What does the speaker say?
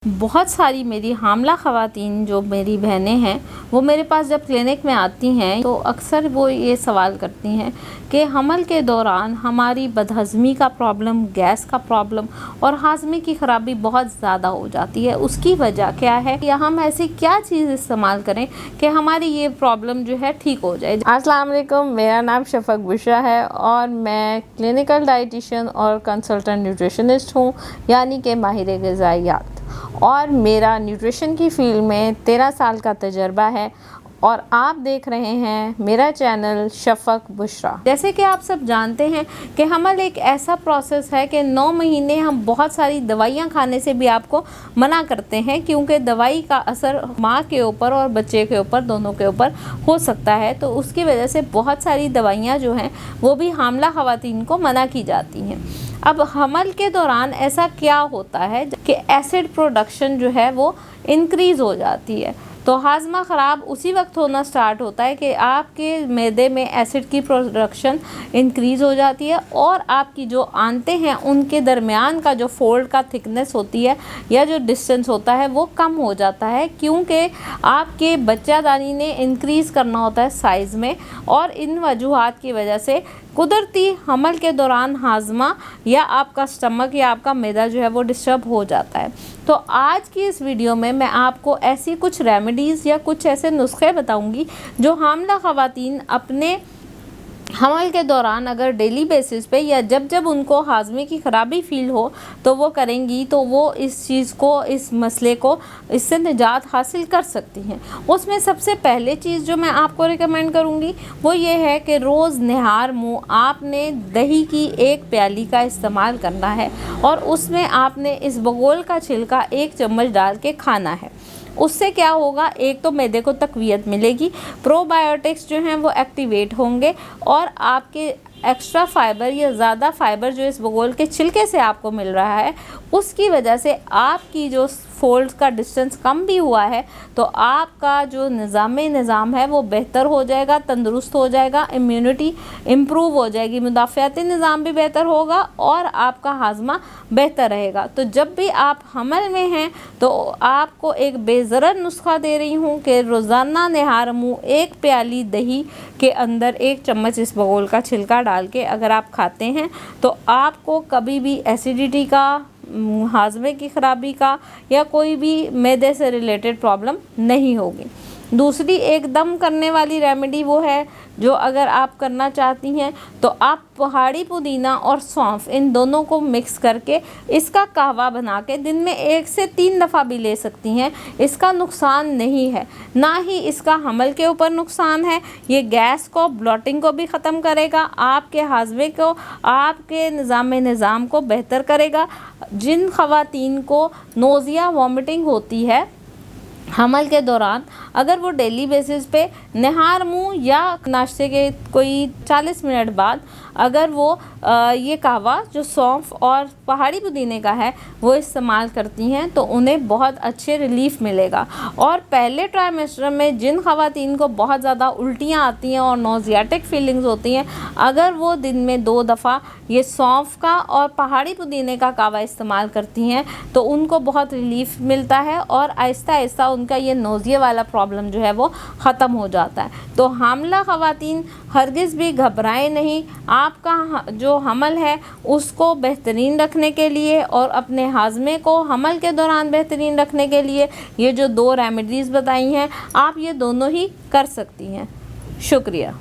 बहुत सारी मेरी हामला ख़वातीन जो मेरी बहनें हैं वो मेरे पास जब क्लिनिक में आती हैं तो अक्सर वो ये सवाल करती हैं कि हमल के दौरान हमारी बदहज़मी का प्रॉब्लम, गैस का प्रॉब्लम और हाज़मे की ख़राबी बहुत ज़्यादा हो जाती है। उसकी वजह क्या है या हम ऐसी क्या चीज़ इस्तेमाल करें कि हमारी ये प्रॉब्लम जो है ठीक हो जाए। अस्सलाम वालेकुम, मेरा नाम शफ़क़ बुशरा है और मैं क्लिनिकल डाइटिशियन और कंसल्टेंट न्यूट्रिशनिस्ट हूँ, यानी कि माहिर ग़िज़ाइयात। और मेरा न्यूट्रिशन की फ़ील्ड में 13 साल का तजर्बा है और आप देख रहे हैं मेरा चैनल शफ़क़ बुशरा। जैसे कि आप सब जानते हैं कि हमल एक ऐसा प्रोसेस है कि 9 महीने हम बहुत सारी दवाइयाँ खाने से भी आपको मना करते हैं, क्योंकि दवाई का असर माँ के ऊपर और बच्चे के ऊपर, दोनों के ऊपर हो सकता है। तो उसकी वजह से बहुत सारी दवाइयाँ जो हैं वो भी हामला ख़वातीन को मना की जाती हैं। अब हमल के दौरान ऐसा क्या होता है कि एसिड प्रोडक्शन जो है वो इंक्रीज़ हो जाती है। तो हाजमा ख़राब उसी वक्त होना स्टार्ट होता है कि आपके मैदे में एसिड की प्रोडक्शन इंक्रीज़ हो जाती है और आपकी जो आंतें हैं उनके दरमियान का जो फोल्ड का थिकनेस होती है या जो डिस्टेंस होता है वो कम हो जाता है, क्योंकि आपके बच्चादानी ने इंक्रीज़ करना होता है साइज़ में। और इन वजूहात की वजह से कुदरती हमल के दौरान हाजमा या आपका स्टमक या आपका मैदा जो है वो डिस्टर्ब हो जाता है। तो आज की इस वीडियो में मैं आपको ऐसी कुछ रेमेडीज़ या कुछ ऐसे नुस्खे बताऊंगी जो हामला ख़वातीन अपने हमल के दौरान अगर डेली बेसिस पे या जब जब उनको हाजमे की ख़राबी फ़ील हो तो वो करेंगी, तो वो इस चीज़ को, इस मसले को, इससे निजात हासिल कर सकती हैं। उसमें सबसे पहले चीज़ जो मैं आपको रिकमेंड करूँगी वो ये है कि रोज़ निहार मुँह आपने दही की 1 प्याली का इस्तेमाल करना है और उसमें आपने इस बगोल का छिलका 1 चम्मच डाल के खाना है। उससे क्या होगा, एक तो मैदे को तक़वियत मिलेगी, प्रोबायोटिक्स जो हैं वो एक्टिवेट होंगे और आपके एक्स्ट्रा फ़ाइबर या ज़्यादा फ़ाइबर जो इस बगोल के छिलके से आपको मिल रहा है उसकी वजह से आपकी जो फोल्ड्स का डिस्टेंस कम भी हुआ है तो आपका जो निज़ाम है वो बेहतर हो जाएगा, तंदुरुस्त हो जाएगा, इम्यूनिटी इम्प्रूव हो जाएगी, मुदाफ़ियाती निज़ाम भी बेहतर होगा और आपका हाजमा बेहतर रहेगा। तो जब भी आप हमल में हैं तो आपको एक बेज़रर नुस्खा दे रही हूँ कि रोज़ाना निहार मुँह 1 प्याली दही के अंदर 1 चम्मच इस बगोल का छिलका डाल के अगर आप खाते हैं तो आपको कभी भी एसिडिटी का, हाजमे की ख़राबी का या कोई भी मैदे से रिलेटेड प्रॉब्लम नहीं होगी। दूसरी एकदम करने वाली रेमेडी वो है जो अगर आप करना चाहती हैं तो आप पहाड़ी पुदीना और सौंफ इन दोनों को मिक्स करके इसका कहवा बना के दिन में 1 से 3 दफ़ा भी ले सकती हैं। इसका नुकसान नहीं है, ना ही इसका हमल के ऊपर नुकसान है। ये गैस को, ब्लॉटिंग को भी ख़त्म करेगा, आपके हाजमे को, आपके निज़ाम को बेहतर करेगा। जिन ख़वातीन को नोज़िया, वॉमिटिंग होती है हमल के दौरान, अगर वो डेली बेसिस पे निहार मुँह या नाश्ते के कोई 40 मिनट बाद अगर वो ये कहवा जो सौंफ और पहाड़ी पुदीने का है वो इस्तेमाल करती हैं तो उन्हें बहुत अच्छे रिलीफ़ मिलेगा। और पहले ट्राइमेस्टर में जिन ख़वातीन को बहुत ज़्यादा उल्टियाँ आती हैं और नोज़ियाटिक फीलिंग्स होती हैं, अगर वो दिन में 2 दफ़ा ये सौंफ का और पहाड़ी पुदीने का कहवा इस्तेमाल करती हैं तो उनको बहुत रिलीफ़ मिलता है और आहिस्ता आहिस्ता उनका ये नोज़िया वाला प्रॉब्लम जो है वो ख़त्म हो जाता है। तो हामला ख़वातीन हरगिज़ भी घबराएं नहीं। आपका जो हमल है उसको बेहतरीन रखने के लिए और अपने हाजमे को हमल के दौरान बेहतरीन रखने के लिए ये जो 2 रेमेडीज़ बताई हैं आप ये दोनों ही कर सकती हैं। शुक्रिया।